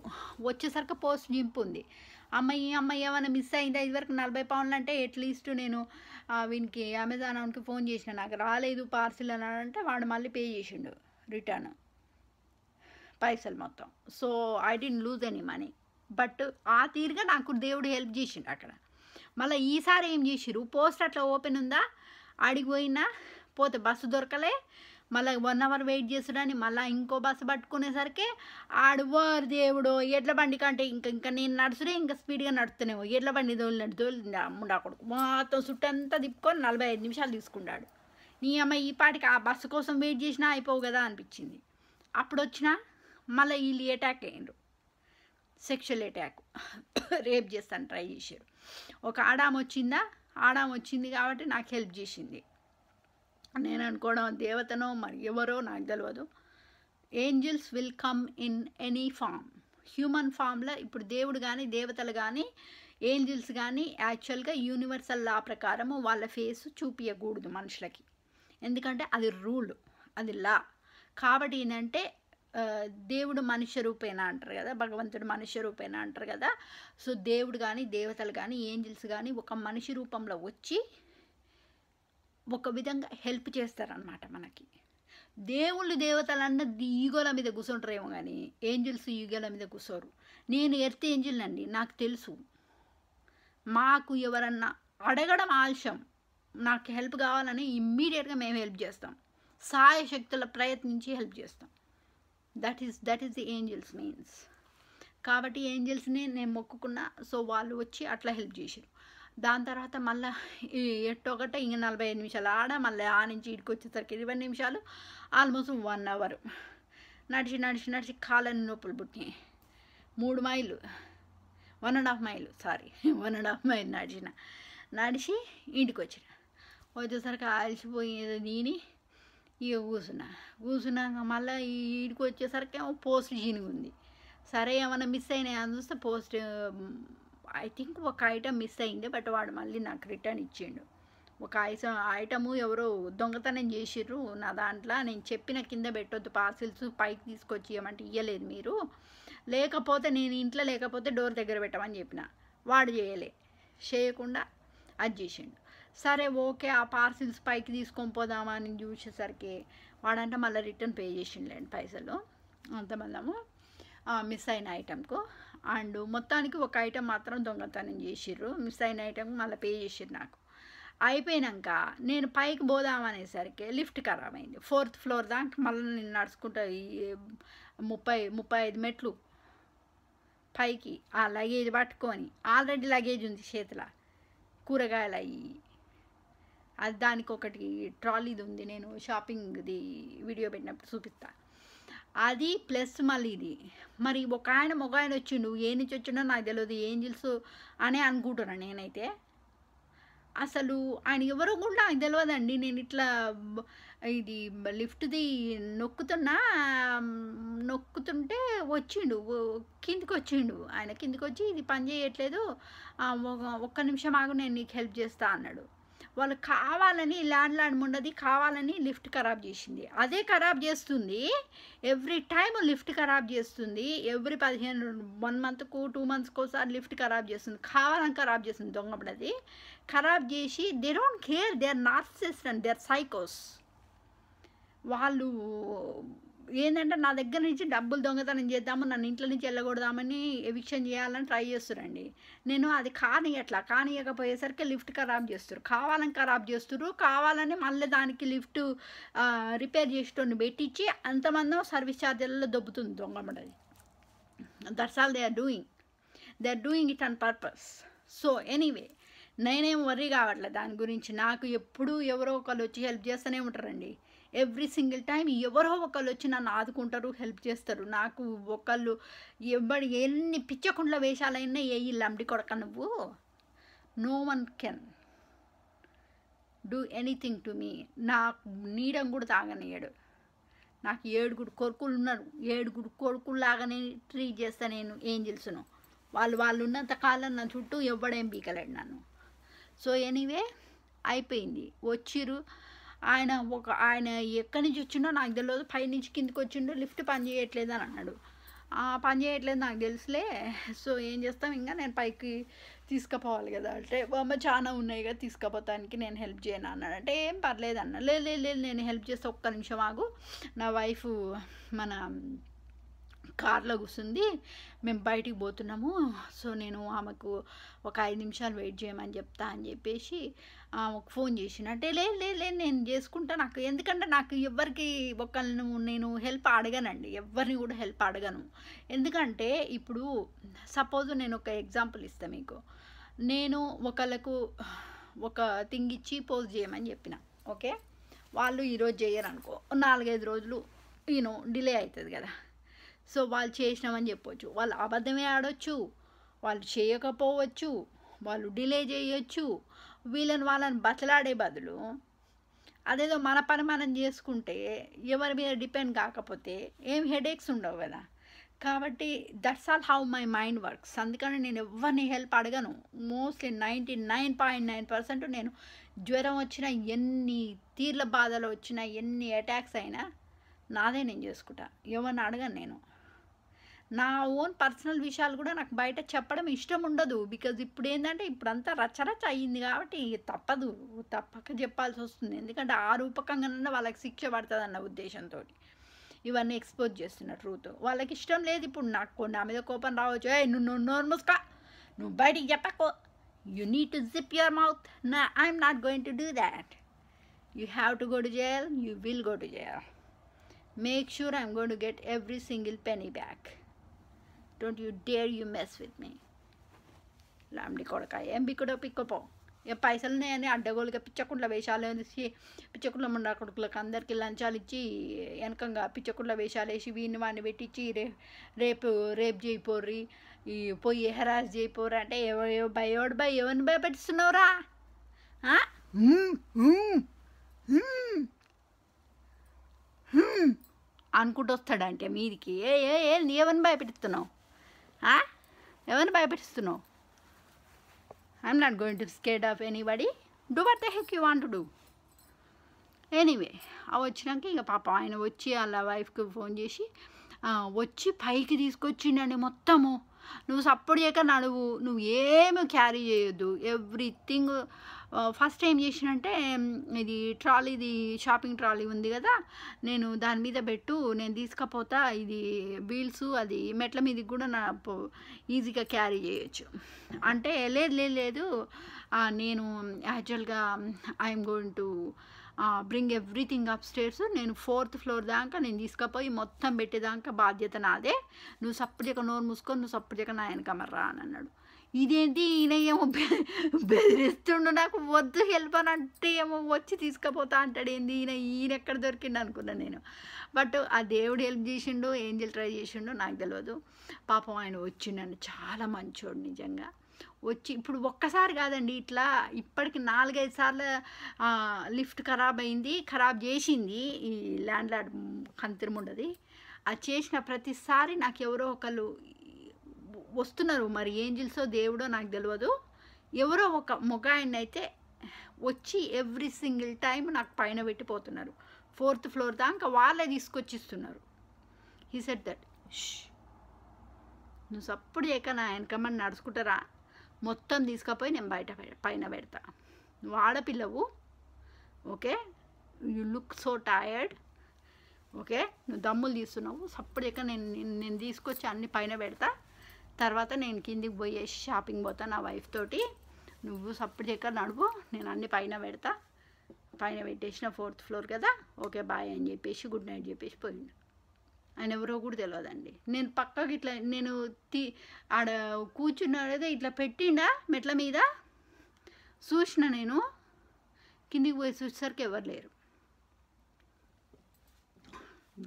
వచ్చేసరికి పోస్ట్ జింపు ఉంది. అమ్మాయి ఏమైనా మిస్ అయిందా, ఇదివరకు 40 పౌండ్లు అంటే అట్లీస్ట్ నేను వీనికి అమెజాన్ వానికి ఫోన్ చేసిన నాకు రాలేదు పార్సిల్ అని అంటే వాడు మళ్ళీ పే చేసిండు రిటర్న్ పైసలు మొత్తం. So I don't lose any money. But ఆ తీరుగా నాకు దేవుడు హెల్ప్ చేసిండు అక్కడ. మళ్ళీ ఈసారి ఏం చేసిరు, పోస్ట్ అట్లా ఓపెన్ ఉందా అడిగిపోయినా పోతే బస్సు దొరకలే, మళ్ళీ 1 అవర్ వెయిట్ చేస్తుడని మళ్ళీ ఇంకో బస్సు పట్టుకునేసరికి ఆడువారు దేవుడు ఎడ్ల బండి కంటే ఇంకా నేను నడుచుడే ఇంకా స్పీడ్గా నడుస్తున్నావు, ఎడ్ల బండి తోలింది అమ్ముడా కొడుకు మొత్తం చుట్టంతా తిప్పుకొని 45 నిమిషాలు తీసుకున్నాడు. నీ అమ్మ ఈ పాటికి ఆ బస్సు కోసం వెయిట్ చేసినా అయిపోవు కదా అనిపించింది. అప్పుడు వచ్చినా మళ్ళీ వీళ్ళు అటాక్ అయ్యిండ్రు, సెక్షువల్ అటాక్, రేప్ చేస్తాను ట్రై చేశారు. ఒక ఆడామ వచ్చిందా ఆడామె వచ్చింది కాబట్టి నాకు హెల్ప్ చేసింది. నేను అనుకోవడం దేవతనో మరి ఎవరో నాకు తెలియదు. Angels will come in any form, human ఫామ్లో. ఇప్పుడు దేవుడు కానీ దేవతలు కానీ ఏంజిల్స్ కానీ యాక్చువల్గా యూనివర్సల్ లా ప్రకారము వాళ్ళ ఫేస్ చూపించకూడదు మనుషులకి, ఎందుకంటే అది రూల్, అది లా. కాబట్టి ఏంటంటే దేవుడు మనుష్య రూపేణ అంటారు కదా, భగవంతుడు మనుష్య రూపేణ అంటారు కదా. సో దేవుడు కానీ దేవతలు కానీ ఏంజిల్స్ కానీ ఒక మనిషి రూపంలో వచ్చి ఒక విధంగా హెల్ప్ చేస్తారనమాట మనకి. దేవుళ్ళు దేవతలన్న ఈగోల మీద కూర్చుంటారేమో కానీ ఏంజిల్స్ ఈగోల మీద కూర్చోరు. నేను ఎర్త్ ఏంజిల్ అండి, నాకు తెలుసు. మాకు ఎవరన్నా అడగడం ఆలస్యం, నాకు హెల్ప్ కావాలని ఇమ్మీడియట్గా మేము హెల్ప్ చేస్తాం, సాయశక్తుల ప్రయత్నించి హెల్ప్ చేస్తాం. That is the angels means. కాబట్టి ఏంజిల్స్ని నేను మొక్కుకున్నా. సో వాళ్ళు వచ్చి అట్లా హెల్ప్ చేశారు. దాని తర్వాత మళ్ళీ ఎట్టొకట ఇంక 45 నిమిషాలు ఆడ, మళ్ళీ ఆ నుంచి ఇటుకు వచ్చేసరికి 20 నిమిషాలు, ఆల్మోస్ట్ 1 అవర్ నడిచి నడిచి నడిచి కాళ్ళని నొప్పులు పుట్టినాయి. 3 మైళ్ళు 1.5 మైలు 1.5 మైలు నడిచి ఇంటికి వచ్చేసరికి అలసిపోయి దీని ఇక కూర్చున్నాక మళ్ళీ ఇంటికి వచ్చేసరికి ఏమో పోస్ట్ జీనిగా ఉంది. సరే ఏమైనా మిస్ అయినాయి అని చూస్తే పోస్ట్ ఐ థింక్ ఒక ఐటమ్ మిస్ అయింది, బట్ వాడు మళ్ళీ నాకు రిటర్న్ ఇచ్చిండు. ఒక ఐటము ఎవరో దొంగతనం చేసిర్రు నా దాంట్లో, నేను చెప్పిన కింద పెట్టొద్దు పార్సిల్స్, పైకి తీసుకొచ్చి ఇవ్వమంటే ఇవ్వలేదు మీరు, లేకపోతే నేను ఇంట్లో లేకపోతే డోర్ దగ్గర పెట్టమని చెప్పిన, వాడు చేయకుండా అది చేసిండు. సరే ఓకే, ఆ పార్సిల్స్ పైకి తీసుకొని పోదామని చూసేసరికి వాడంటే మళ్ళీ రిటర్న్ పే చేసిండలేండి పైసలు అంతమందము మిస్ అయిన ఐటెంకు. అండ్ మొత్తానికి ఒక ఐటెం మాత్రం దొంగతనం చేసిర్రు, మిస్ అయిన ఐటెంకి మళ్ళీ పే చేసిర్రు నాకు. అయిపోయాక నేను పైకి పోదామనేసరికి లిఫ్ట్ ఖరాబ్ అయింది. 4th ఫ్లోర్ దాకా మళ్ళీ నేను నడుచుకుంటా 35 మెట్లు పైకి ఆ లగేజ్ పట్టుకొని, ఆల్రెడీ లగేజ్ ఉంది చేతిలో, కూరగాయలు అయ్యి అది దానికి ఒకటి ట్రాలీది ఉంది, నేను షాపింగ్ది వీడియో పెట్టినప్పుడు చూపిస్తా. అది ప్లస్ మళ్ళీ ఇది. మరి ఒక ఆయన మగ ఆయన వచ్చిండు, ఏ నుంచి వచ్చిండో నాకు తెలియదు, ఏంజిల్స్ అనే అనుకుంటున్నాను నేనైతే. అసలు ఆయన ఎవరో కూడా నాకు తెలియదండి. నేను ఇట్లా ఇది లిఫ్ట్ది నొక్కుతుంటే వచ్చిండు, కిందికి వచ్చిండు. ఆయన కిందికి వచ్చి ఇది పని చేయట్లేదు, ఒక్క నిమిషం ఆగు నేను నీకు హెల్ప్ చేస్తా అన్నాడు. వాళ్ళు కావాలని ల్యాండ్ ఉండదు, కావాలని లిఫ్ట్ ఖరాబ్ చేసింది. అదే ఖరాబ్ చేస్తుంది ఎవ్రీ టైం, లిఫ్ట్ ఖరాబ్ చేస్తుంది ఎవ్రీ 1 మంత్కు 2 మంత్స్కి ఒకసారి లిఫ్ట్ ఖరాబ్ చేస్తుంది, కావాలని ఖరాబ్ చేస్తుంది. దొంగపడది ఖరాబ్ చేసి they don't care, they are narcissist and they are సైకోస్. వాళ్ళు ఏంటంటే నా దగ్గర నుంచి డబ్బులు దొంగతనం చేద్దాము, నన్ను ఇంట్లో నుంచి వెళ్ళకూడదామని ఎవిక్షన్ చేయాలని ట్రై చేస్తారండి. నేను అది కానియకపోయేసరికి లిఫ్ట్ ఖరాబ్ చేస్తారు, కావాలని ఖరాబ్ చేస్తారు, కావాలని మళ్ళీ దానికి లిఫ్ట్ రిపేర్ చేసేటోని పెట్టించి అంతమంది సర్వీస్ ఛార్జీలలో దొబ్బుతుంది దొంగమడది. That's all they are doing it on purpose. So anyway నేనేం వర్రీ కావట్లేదు దాని గురించి. నాకు ఎప్పుడు ఎవరో ఒకళ్ళు వచ్చి హెల్ప్ చేస్తూనే ఉంటారండి. ఎవ్రీ సింగిల్ టైం ఎవరో ఒకళ్ళు వచ్చి నన్ను ఆదుకుంటారు, హెల్ప్ చేస్తారు. నాకు ఒకళ్ళు ఎన్ని పిచ్చకుండ్ల వేషాలైనా ఏ లంబడి కొడక నువ్వు, no one can do anything to me. నాకు నీడం కూడా తాగనియ్యాడు. నాకు 7 కొడుకులు ఉన్నారు, 7 కొడుకుల్లాగానే ట్రీట్ చేస్తా నేను ఏంజిల్స్ను. వాళ్ళు ఉన్నంత కాలం నా చుట్టూ ఎవ్వడేం పీకలేడు నన్ను. సో ఎనీవే అయిపోయింది. వచ్చిర్రు, ఆయన ఎక్కడి నుంచి వచ్చిండో నాకు తెలియదు, పైనుంచి కిందికి వచ్చిండో లిఫ్ట్ పని చేయట్లేదు అని అన్నాడు. పని చేయట్లేదు నాకు తెలుసులే, సో ఏం చేస్తాం, ఇంకా నేను పైకి తీసుకుపోవాలి కదా అంటే, అమ్మ చాలా ఉన్నాయి కదా తీసుకుపోతానికి నేను హెల్ప్ చేయను అన్నాడు. అంటే ఏం పర్లేదు అన్న. లేదు నేను హెల్ప్ చేస్తే ఒక్క నిమిషం ఆగు, నా వైఫ్ మన కార్లో కూర్చుంది, మేము బయటికి పోతున్నాము, సో నేను ఆమెకు ఒక 5 నిమిషాలు వెయిట్ చేయమని చెప్తా అని చెప్పేసి ఆమెకు ఫోన్ చేసినట్టే. లేదు నేను చేసుకుంటా. నాకు ఎందుకంటే నాకు ఎవరికి ఒకళ్ళను నేను హెల్ప్ అడగనండి, ఎవరిని కూడా హెల్ప్ అడగను. ఎందుకంటే ఇప్పుడు సపోజ్ నేను ఒక ఎగ్జాంపుల్ ఇస్తాను మీకు. నేను ఒకళ్ళకు ఒక థింగ్ ఇచ్చి పోస్ట్ చేయమని చెప్పిన, ఓకే, వాళ్ళు ఈరోజు చేయరు అనుకో, 4-5 రోజులు డిలే అవుతుంది కదా. సో వాళ్ళు చేసినామని చెప్పొచ్చు, వాళ్ళు అబద్ధమే ఆడొచ్చు, వాళ్ళు చేయకపోవచ్చు, వాళ్ళు డిలే చేయొచ్చు, వాళ్ళని బతలాడే బదులు అదేదో మన పని మనం చేసుకుంటే ఎవరి మీద డిపెండ్ కాకపోతే ఏం హెడేక్స్ ఉండవు కదా. కాబట్టి that's all how my mind works. అందుకని నేను ఎవరిని హెల్ప్ అడగను. మోస్ట్లీ 99.9% నేను జ్వరం వచ్చినా, ఎన్ని తీర్ల బాధలు వచ్చినా, ఎన్ని అటాక్స్ అయినా నాదే నేను చేసుకుంటా. ఎవరిని అడగను నేను. నా ఓన్ పర్సనల్ విషయాలు కూడా నాకు బయట చెప్పడం ఇష్టం ఉండదు. బికాజ్ ఇప్పుడు ఏంటంటే ఇప్పుడంతా రచ్చరచ్చ అయ్యింది కాబట్టి తప్పదు, తప్పక చెప్పాల్సి వస్తుంది. ఎందుకంటే ఆ రూపకంగానన్నా వాళ్ళకి శిక్ష పడుతుంది అన్న ఉద్దేశంతో ఇవన్నీ ఎక్స్పోజ్ చేస్తున్న ట్రూత్. వాళ్ళకి ఇష్టం లేదు. ఇప్పుడు నాకు నా మీద కోపం రావచ్చు, నువ్వు నోరు మూసుకో, నువ్వు బయటికి చెప్పకో, you need to zip your mouth. I'm not going to do that. You have to go to jail, you will go to jail. Make sure I'm going to get every single penny back. Don't you dare you mess with me. లాంటి కొడక ఏం బిక్కుడో పిక్కపో. ఇక పైసలు ఉన్నాయని అడ్డగోలుగా పిచ్చకుండ్ల వేషాలు వేసి, పిచ్చకుండ్ల ముండా కొడుకులకు అందరికీ లంచాలు ఇచ్చి వెనకంగా పిచ్చకుండ్ల వేషాలు వేసి వాడిని పెట్టించి రేపు చేయిపోర్రి, ఈ పోయి హెరాస్ చేయిపోర్రి అంటే ఎవరిని భయపెట్టిస్తున్నావురా? అనుకుంటూ వస్తాడంటే మీదికి ఎవరిని భయపెడుతున్నావు? ఎవరిని భయపెట్టిస్తున్నావు? I'm not going to scared of anybody. Do what the heck you want to do. Anyway వచ్చినాక ఇక పాప ఆయన వచ్చి వాళ్ళ వైఫ్కి ఫోన్ చేసి వచ్చి పైకి తీసుకొచ్చిండండి మొత్తము. నువ్వు సపోర్ట్ చేయక నడువు, నువ్వు ఏమి క్యారీ చేయొద్దు, ఎవ్రీథింగ్. ఫస్ట్ ఏం చేసినంటే ఇది ట్రాలీది షాపింగ్ ట్రాలీ ఉంది కదా, నేను దాని మీద పెట్టు, నేను తీసుకపోతా, ఇది వీల్స్ అది మెట్ల మీదకి కూడా నా ఈజీగా క్యారీ చేయొచ్చు అంటే, లేదు నేను యాక్చువల్గా I'm going to bring everything up stairs, నేను 4th floor దాకా నేను తీసుకపోయి మొత్తం పెట్టేదాకా బాధ్యత నాదే, నువ్వు సప్పుడుగా నోరు మూసుకొని నువ్వు సప్పుడుగా నా వెనకమర్రా అని అన్నాడు. ఇదేంటి ఈయన ఏమో బెదిరిస్తుండు, నాకు వద్దు హెల్ప్ అని అంటే ఏమో వచ్చి తీసుకుపోతా అంటాడు. ఏంది ఈయన ఎక్కడ దొరికిండు అనుకున్నాను నేను. బట్ ఆ దేవుడు హెల్ప్ చేసిండు, ఏంజల్ ట్రై చేసిండు నాకు తెలియదు. పాపం ఆయన వచ్చిండండి, చాలా మంచోడు నిజంగా. వచ్చి ఇప్పుడు ఒక్కసారి కాదండి, ఇట్లా ఇప్పటికి 4-5 సార్లు లిఫ్ట్ ఖరాబ్ చేసింది ఈ ల్యాండ్ లార్డ్ కంతిరముండది. అది చేసిన ప్రతిసారి నాకు ఎవరో ఒకళ్ళు వస్తున్నారు, మరి ఏంజిల్సో దేవుడో నాకు తెలియదు, ఎవరో ఒక మొగాయన్ని అయితే వచ్చి ఎవ్రీ సింగిల్ టైం నాకు పైన పెట్టిపోతున్నారు. 4th floor దాకా వాళ్ళే తీసుకొచ్చిస్తున్నారు. హీ సెడ్ దట్ నువ్వు సప్పుడు చేయక నా వెనకమని నడుచుకుంటారా, మొత్తం తీసుకపోయి నేను పైన పెడతా. నువ్వు ఆడపిల్లవు, okay, you look so tired, okay, నువ్వు దమ్ములు తీస్తున్నావు, సప్పుడు చేయక నేను తీసుకొచ్చి అన్ని పైన పెడతా, తర్వాత నేను కిందికి పోయేసి షాపింగ్ పోతా నా వైఫ్ తోటి, నువ్వు సప్పుడు చేయక నడువు, నేను అన్ని పైన పెడతా. పైన పెట్టేసిన 4th floor కదా, ఓకే బాయ్ అని చెప్పేసి గుడ్ నైట్ చెప్పేసి పోయిండు. ఆయన ఎవరో కూడా తెలియదండి. నేను పక్కకి ఇట్లా నేను ఆడ కూర్చున్నాడేదో ఇట్లా పెట్టిండా మెట్ల మీద, చూసిన నేను కిందికి పోయి చూసేసరికి ఎవరు లేరు.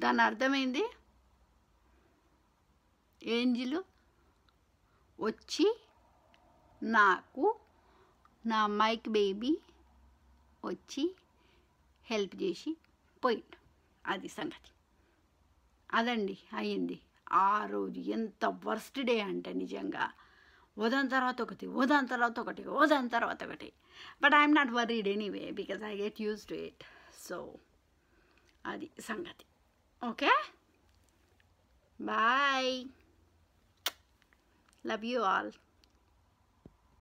దాని అర్థమైంది, ఏంజిల్ వచ్చి నాకు నా మైక్ బేబీ వచ్చి హెల్ప్ చేసి పోయిండు. అది సంగతి, అదండి అయ్యింది. ఆ రోజు ఎంత వర్స్ట్ డే అంటే నిజంగా ఉదయం తర్వాత ఒకటి. But I'm not worried anyway because I get use to it. So అది సంగతి. Okay, bye, love you all.